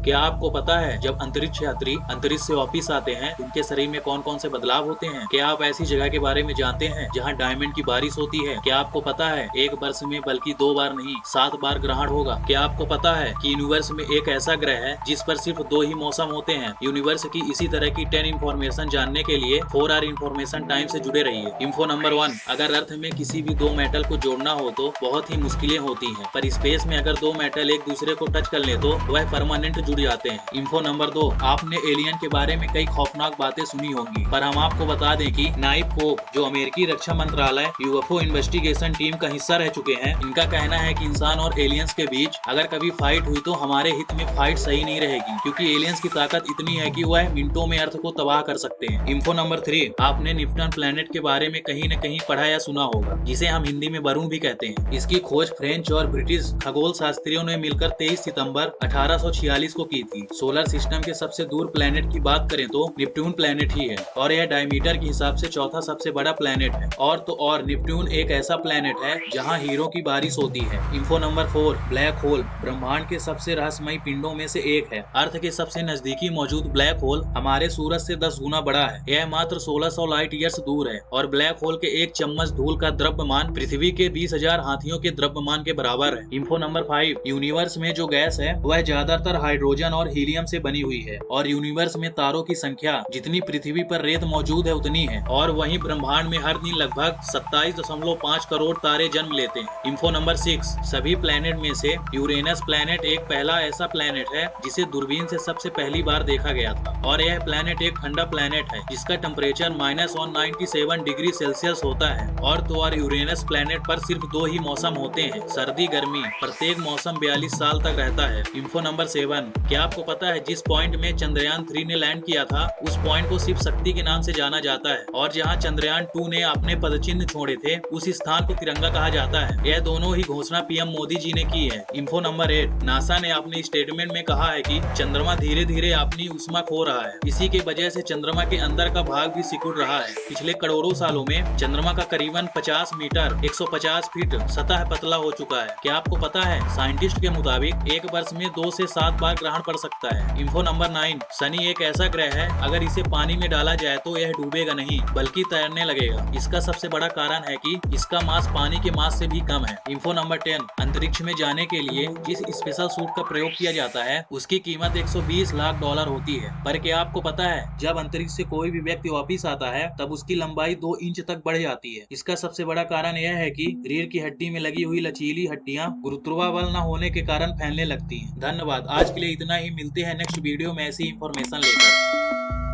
क्या आपको पता है जब अंतरिक्ष यात्री अंतरिक्ष से वापिस आते हैं उनके शरीर में कौन कौन से बदलाव होते हैं? क्या आप ऐसी जगह के बारे में जानते हैं जहां डायमंड की बारिश होती है? क्या आपको पता है एक वर्ष में बल्कि 2 बार नहीं 7 बार ग्रहण होगा? क्या आपको पता है कि यूनिवर्स में एक ऐसा ग्रह है जिस पर सिर्फ 2 ही मौसम होते हैं? यूनिवर्स की इसी तरह की 10 इन्फॉर्मेशन जानने के लिए 4 आवर इन्फॉर्मेशन टाइम से जुड़े रहिए। इन्फो नंबर 1, अगर अर्थ में किसी भी 2 मेटल को जोड़ना हो तो बहुत ही मुश्किलें होती हैं, पर स्पेस में अगर 2 मेटल एक दूसरे को टच कर ले तो वह परमानेंट जुड़ जाते हैं। इन्फो नंबर 2, आपने एलियन के बारे में कई खौफनाक बातें सुनी होंगी, पर हम आपको बता दें कि नाइफ पोप, जो अमेरिकी रक्षा मंत्रालय यूएफओ इन्वेस्टिगेशन टीम का हिस्सा रह चुके हैं, इनका कहना है कि इंसान और एलियंस के बीच अगर कभी फाइट हुई तो हमारे हित में फाइट सही नहीं रहेगी, क्योंकि एलियंस की ताकत इतनी है कि वह मिनटों में अर्थ को तबाह कर सकते हैं। इन्फो नंबर 3, आपने निप्टन प्लेनेट के बारे में कहीं न कहीं पढ़ा या सुना होगा, जिसे हम हिंदी में वरुण भी कहते हैं। इसकी खोज फ्रेंच और ब्रिटिश खगोल शास्त्रियों ने मिलकर 23 सितंबर 1846 को की थी। सोलर सिस्टम के सबसे दूर प्लेनेट की बात करें तो नेपट्टून प्लेनेट ही है, और यह डायमीटर के हिसाब से चौथा सबसे बड़ा प्लेनेट है। और तो और नेपट्टून एक ऐसा प्लेनेट है जहां हीरो की बारिश होती है। इन्फो नंबर 4, ब्लैक होल ब्रह्मांड के सबसे रहस्यमयी पिंडों में से एक है। अर्थ के सबसे नजदीकी मौजूद ब्लैक होल हमारे सूरज से 10 गुना बड़ा है। यह मात्र 1600 लाइट ईयर्स दूर है, और ब्लैक होल के एक चम्मच धूल का द्रव्यमान पृथ्वी के 20,000 हाथियों के द्रव्यमान के बराबर है। इन्फो नंबर 5, यूनिवर्स में जो गैस है वह ज्यादातर हाइड्रोजन और हीलियम से बनी हुई है, और यूनिवर्स में तारों की संख्या जितनी पृथ्वी पर रेत मौजूद है उतनी है। और वहीं ब्रह्मांड में हर दिन लगभग 27.5 करोड़ तारे जन्म लेते हैं। इन्फो नंबर 6, सभी प्लेनेट में से यूरेनस प्लेनेट एक पहला ऐसा प्लेनेट है जिसे दूरबीन से सबसे पहली बार देखा गया था, और यह प्लेनेट एक ठंडा प्लेनेट है जिसका टेम्परेचर -197 डिग्री सेल्सियस होता है। और तो और यूरेनस प्लेनेट पर सिर्फ 2 ही मौसम होते हैं, सर्दी गर्मी। प्रत्येक मौसम 42 साल तक रहता है। इन्फो नंबर 7, क्या आपको पता है जिस पॉइंट में चंद्रयान 3 ने लैंड किया था उस पॉइंट को शिव शक्ति के नाम से जाना जाता है, और जहां चंद्रयान 2 ने अपने पदचिन्ह छोड़े थे उस स्थान को तिरंगा कहा जाता है। यह दोनों ही घोषणा पीएम मोदी जी ने की है। इन्फो नंबर 8, नासा ने अपने स्टेटमेंट में कहा है कि चंद्रमा धीरे धीरे अपनी ऊष्मा खो रहा है, इसी के वजह से चंद्रमा के अंदर का भाग भी सिकुड़ रहा है। पिछले करोड़ों सालों में चंद्रमा का करीबन 50 मीटर 150 फीट सतह पतला हो चुका है। क्या आपको पता है साइंटिस्ट के मुताबिक एक वर्ष में 2 से 7 बार ग्रहण पड़ सकता है। इन्फो नंबर 9, शनि एक ऐसा ग्रह है अगर इसे पानी में डाला जाए तो यह डूबेगा नहीं बल्कि तैरने लगेगा। इसका सबसे बड़ा कारण है कि इसका मास पानी के मास से भी कम है। इन्फो नंबर 10, अंतरिक्ष में जाने के लिए जिस स्पेशल सूट का प्रयोग किया जाता है उसकी कीमत $120 लाख होती है। पर क्या आपको पता है जब अंतरिक्ष से कोई भी व्यक्ति वापिस आता है तब उसकी लंबाई 2 इंच तक बढ़ जाती है। इसका सबसे बड़ा कारण यह है कि रीढ़ की हड्डी में लगी हुई लचीली हड्डियां गुरुत्वाकर्षण न होने के कारण फैलने लगती हैं। धन्यवाद, आज के लिए इतना ही। मिलते हैं नेक्स्ट वीडियो में ऐसी इंफॉर्मेशन लेकर।